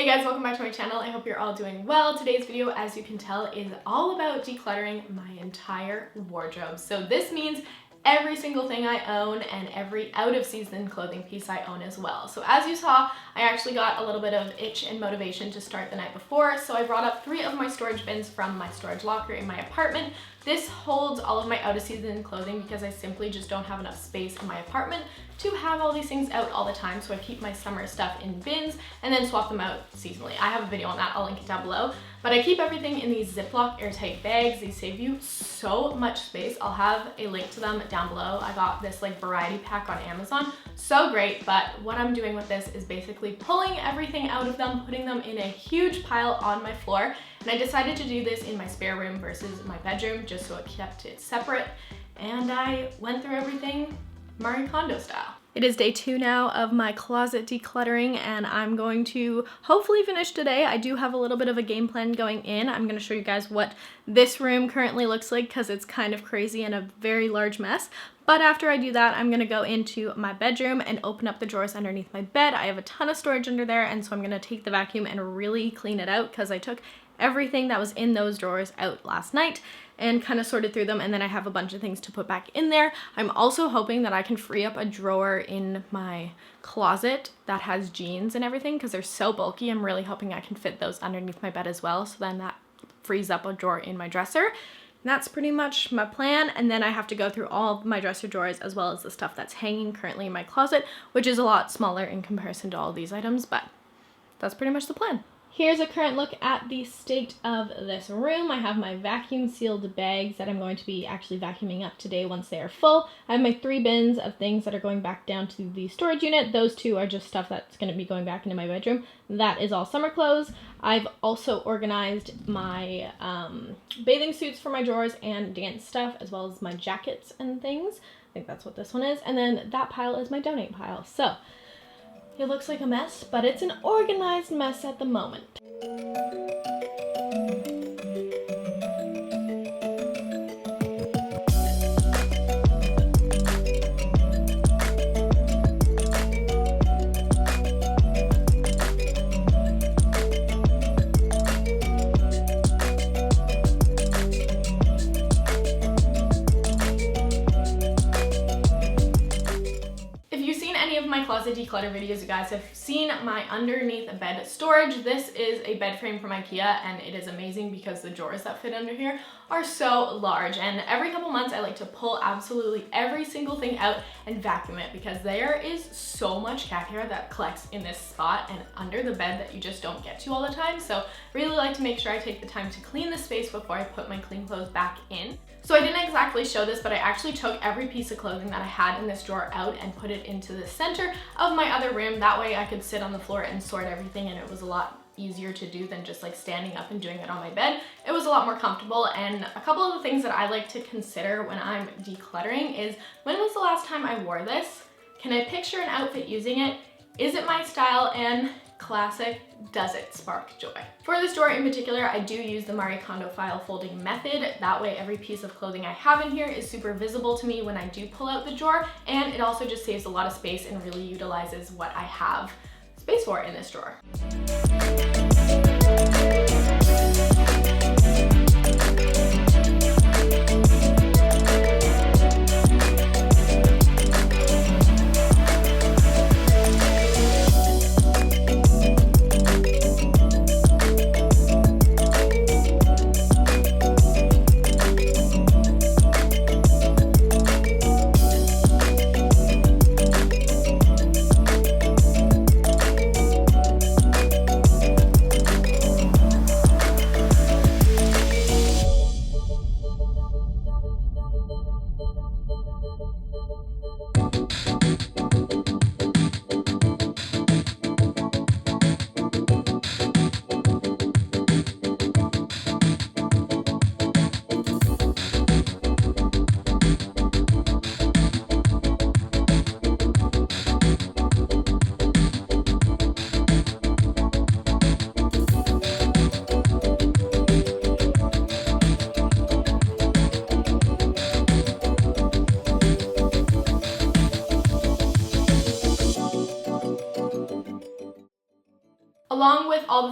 Hey guys, welcome back to my channel. I hope you're all doing well. Today's video, as you can tell, is all about decluttering my entire wardrobe. So this means every single thing I own and every out of season clothing piece I own as well. So as you saw, I actually got a little bit of itch and motivation to start the night before. So I brought up 3 of my storage bins from my storage locker in my apartment. This holds all of my out of season clothing because I simply just don't have enough space in my apartment to have all these things out all the time. So I keep my summer stuff in bins and then swap them out seasonally. I have a video on that, I'll link it down below. But I keep everything in these Ziploc airtight bags. These save you so much space. I'll have a link to them down below. I got this like variety pack on Amazon. So great, but what I'm doing with this is basically pulling everything out of them, putting them in a huge pile on my floor. And I decided to do this in my spare room versus my bedroom just so it kept it separate. And I went through everything Marie Kondo style. It is day 2 now of my closet decluttering and I'm going to hopefully finish today. I do have a little bit of a game plan going in. I'm going to show you guys what this room currently looks like because it's kind of crazy and a very large mess. But after I do that, I'm going to go into my bedroom and open up the drawers underneath my bed. I have a ton of storage under there, and so I'm going to take the vacuum and really clean it out because I took everything that was in those drawers out last night and kind of sorted through them, and then I have a bunch of things to put back in there. I'm also hoping that I can free up a drawer in my closet that has jeans and everything because they're so bulky. I'm really hoping I can fit those underneath my bed as well, so then that frees up a drawer in my dresser. And that's pretty much my plan, and then I have to go through all of my dresser drawers as well as the stuff that's hanging currently in my closet, which is a lot smaller in comparison to all these items, but that's pretty much the plan. Here's a current look at the state of this room. I have my vacuum sealed bags that I'm going to be actually vacuuming up today once they are full. I have my 3 bins of things that are going back down to the storage unit. Those 2 are just stuff that's going to be going back into my bedroom. That is all summer clothes. I've also organized my bathing suits for my drawers and dance stuff, as well as my jackets and things. I think that's what this one is. And then that pile is my donate pile. So it looks like a mess, but it's an organized mess at the moment. Closet declutter videos, you guys have seen my underneath bed storage. This is a bed frame from IKEA and it is amazing because the drawers that fit under here are so large, and every couple months I like to pull absolutely every single thing out and vacuum it because there is so much cat hair that collects in this spot and under the bed that you just don't get to all the time. So really like to make sure I take the time to clean the space before I put my clean clothes back in. So I didn't exactly show this, but I actually took every piece of clothing that I had in this drawer out and put it into the center of my other room. That way I could sit on the floor and sort everything, and it was a lot easier to do than just like standing up and doing it on my bed. It was a lot more comfortable. And a couple of the things that I like to consider when I'm decluttering is, when was the last time I wore this? Can I picture an outfit using it? Is it my style? And classic, does it spark joy? For this drawer in particular, I do use the Marie Kondo file folding method. That way every piece of clothing I have in here is super visible to me when I do pull out the drawer, and it also just saves a lot of space and really utilizes what I have space for in this drawer.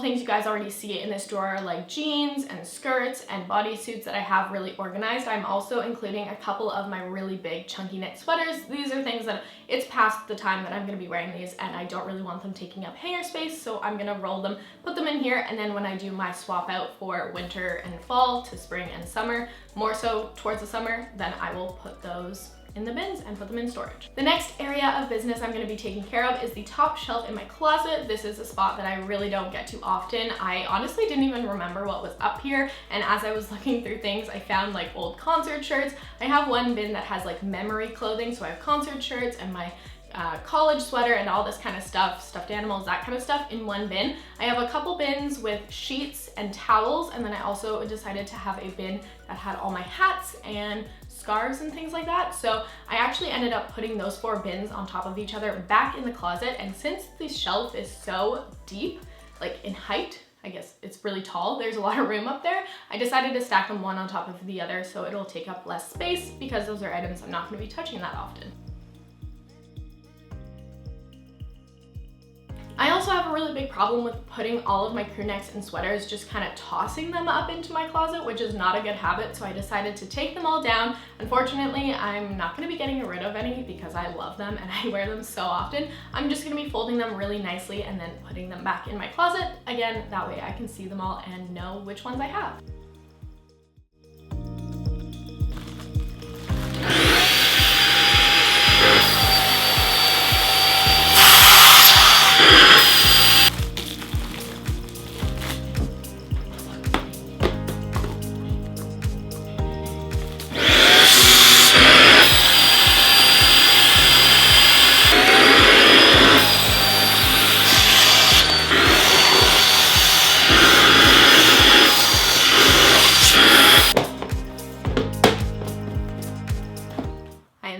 things you guys already see in this drawer are like jeans and skirts and bodysuits that I have really organized. I'm also including a couple of my really big chunky knit sweaters. These are things that it's past the time that I'm going to be wearing these and I don't really want them taking up hanger space, so I'm going to roll them, put them in here, and then when I do my swap out for winter and fall to spring and summer, more so towards the summer, then I will put those in the bins and put them in storage. The next area of business I'm going to be taking care of is the top shelf in my closet. This is a spot that I really don't get to often. I honestly didn't even remember what was up here, and as I was looking through things, I found like old concert shirts. I have one bin that has like memory clothing, so I have concert shirts and my college sweater and all this kind of stuff, stuffed animals, that kind of stuff in one bin. I have a couple bins with sheets and towels, and then I also decided to have a bin that had all my hats and scarves and things like that. So I actually ended up putting those 4 bins on top of each other back in the closet, and since the shelf is so deep, like in height, I guess it's really tall, there's a lot of room up there, I decided to stack them one on top of the other so it'll take up less space because those are items I'm not going to be touching that often. I also have a really big problem with putting all of my crew necks and sweaters, just kind of tossing them up into my closet, which is not a good habit, so I decided to take them all down. Unfortunately, I'm not going to be getting rid of any because I love them and I wear them so often. I'm just going to be folding them really nicely and then putting them back in my closet. Again, that way I can see them all and know which ones I have.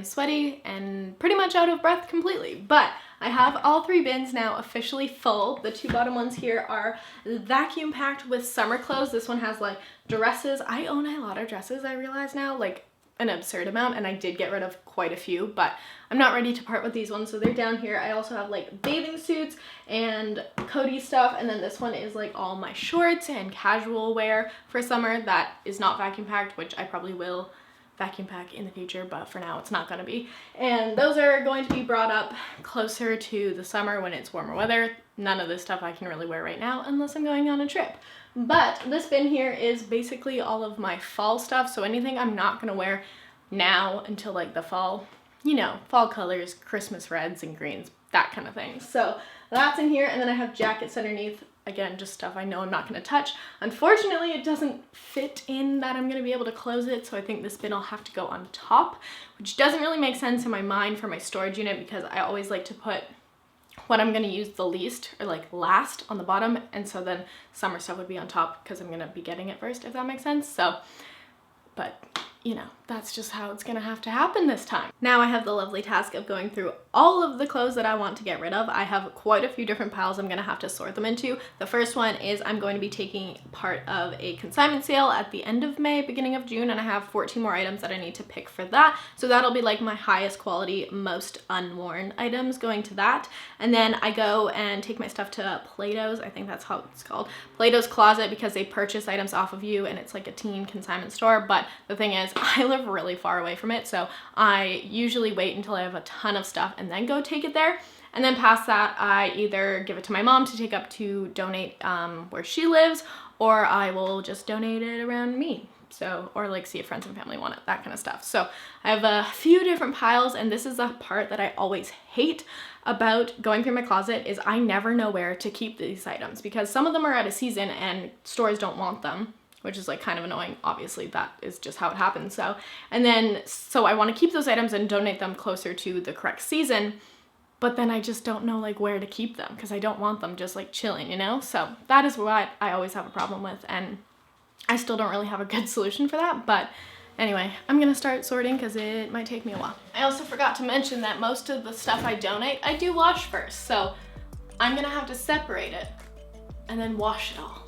Sweaty and pretty much out of breath completely, but I have all 3 bins now officially full. The 2 bottom ones here are vacuum packed with summer clothes. This one has like dresses. I own a lot of dresses, I realize now, like an absurd amount, and I did get rid of quite a few, but I'm not ready to part with these ones, so they're down here. I also have like bathing suits and cozy stuff, and then this one is like all my shorts and casual wear for summer that is not vacuum packed, which I probably will vacuum pack in the future, but for now it's not going to be. And those are going to be brought up closer to the summer when it's warmer weather. None of this stuff I can really wear right now unless I'm going on a trip. But this bin here is basically all of my fall stuff, so anything I'm not going to wear now until like the fall, you know, fall colors, Christmas reds and greens, that kind of thing. So that's in here, and then I have jackets underneath. Again, just stuff I know I'm not going to touch. Unfortunately, it doesn't fit in that I'm going to be able to close it, so I think this bin will have to go on top, which doesn't really make sense in my mind for my storage unit because I always like to put what I'm going to use the least or like last on the bottom, and so then summer stuff would be on top because I'm going to be getting it first, if that makes sense. So, but you know, that's just how it's gonna have to happen this time. Now I have the lovely task of going through all of the clothes that I want to get rid of. I have quite a few different piles I'm gonna have to sort them into. The first one is I'm going to be taking part of a consignment sale at the end of May, beginning of June, and I have 14 more items that I need to pick for that. So that'll be like my highest quality, most unworn items going to that. And then I go and take my stuff to Plato's, I think that's how it's called, Plato's Closet, because they purchase items off of you and it's like a teen consignment store. But the thing is, I live really far away from it, so I usually wait until I have a ton of stuff and then go take it there. And then past that, I either give it to my mom to take up to donate where she lives, or I will just donate it around me. So, or like see if friends and family want it, that kind of stuff. So I have a few different piles, and this is the part that I always hate about going through my closet is I never know where to keep these items because some of them are out of season and stores don't want them, which is like kind of annoying. Obviously that is just how it happens. So, and then, so I want to keep those items and donate them closer to the correct season, but then I just don't know like where to keep them because I don't want them just like chilling, you know? So that is what I always have a problem with, and I still don't really have a good solution for that. But anyway, I'm gonna start sorting because it might take me a while. I also forgot to mention that most of the stuff I donate, I do wash first. So I'm gonna have to separate it and then wash it all.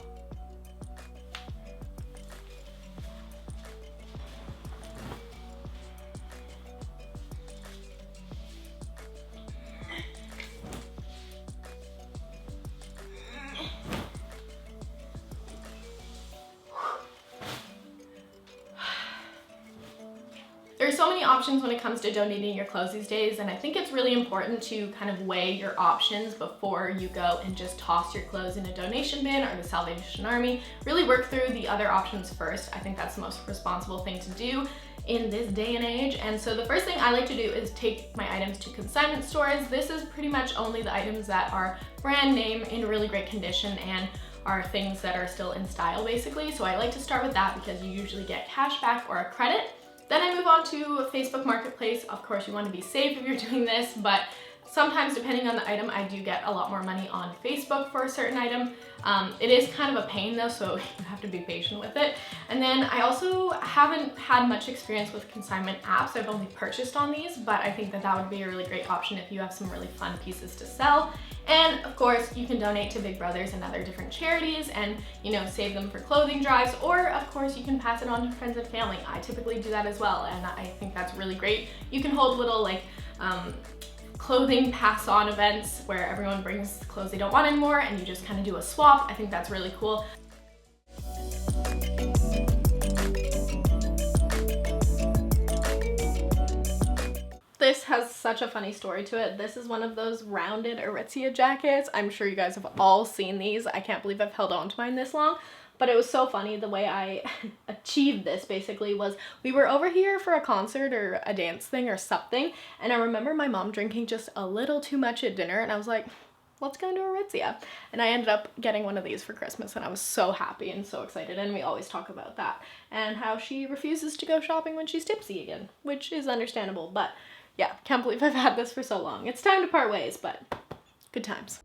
There's so many options when it comes to donating your clothes these days, and I think it's really important to kind of weigh your options before you go and just toss your clothes in a donation bin or the Salvation Army. Really work through the other options first. I think that's the most responsible thing to do in this day and age. And so the first thing I like to do is take my items to consignment stores. This is pretty much only the items that are brand name, in really great condition, and are things that are still in style basically. So I like to start with that because you usually get cash back or a credit. Then I move on to Facebook Marketplace. Of course, you want to be safe if you're doing this, but sometimes depending on the item, I do get a lot more money on Facebook for a certain item. It is kind of a pain though, so you have to be patient with it. And then I also haven't had much experience with consignment apps. I've only purchased on these, but I think that that would be a really great option if you have some really fun pieces to sell. And of course, you can donate to Big Brothers and other different charities and, you know, save them for clothing drives, or of course you can pass it on to friends and family. I typically do that as well, and I think that's really great. You can hold little like clothing pass on events where everyone brings clothes they don't want anymore and you just kind of do a swap. I think that's really cool. This has such a funny story to it. This is one of those rounded Aritzia jackets. I'm sure you guys have all seen these. I can't believe I've held on to mine this long, but it was so funny. The way I achieved this basically was we were over here for a concert or a dance thing or something, and I remember my mom drinking just a little too much at dinner, and I was like, let's go into Aritzia. And I ended up getting one of these for Christmas, and I was so happy and so excited, and we always talk about that and how she refuses to go shopping when she's tipsy again, which is understandable, but yeah, can't believe I've had this for so long. It's time to part ways, but good times.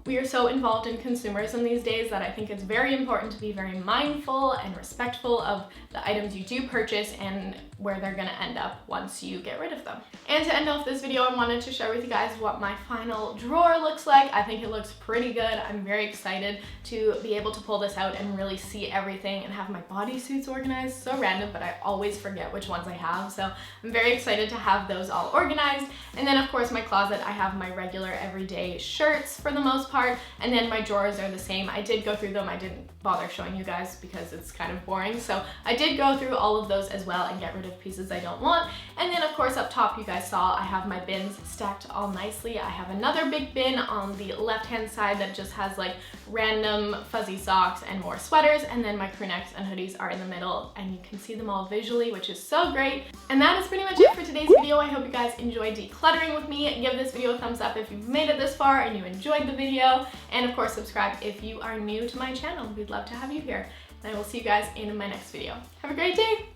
We are so involved in consumerism these days that I think it's very important to be very mindful and respectful of the items you do purchase and where they're gonna end up once you get rid of them. And to end off this video, I wanted to share with you guys what my final drawer looks like. I think it looks pretty good. I'm very excited to be able to pull this out and really see everything and have my bodysuits organized. So random, but I always forget which ones I have. So I'm very excited to have those all organized. And then of course my closet, I have my regular everyday shirts for the most part, and then my drawers are the same. I did go through them. I didn't bother showing you guys because it's kind of boring. So I did go through all of those as well and get rid of pieces I don't want. And then of course up top you guys saw I have my bins stacked all nicely. I have another big bin on the left hand side that just has like random fuzzy socks and more sweaters, and then my crew necks and hoodies are in the middle, and you can see them all visually, which is so great. And that is pretty much it for today's video. I hope you guys enjoyed decluttering with me. Give this video a thumbs up if you've made it this far and you enjoyed the video, and of course subscribe if you are new to my channel. We'd love to have you here, and I will see you guys in my next video. Have a great day!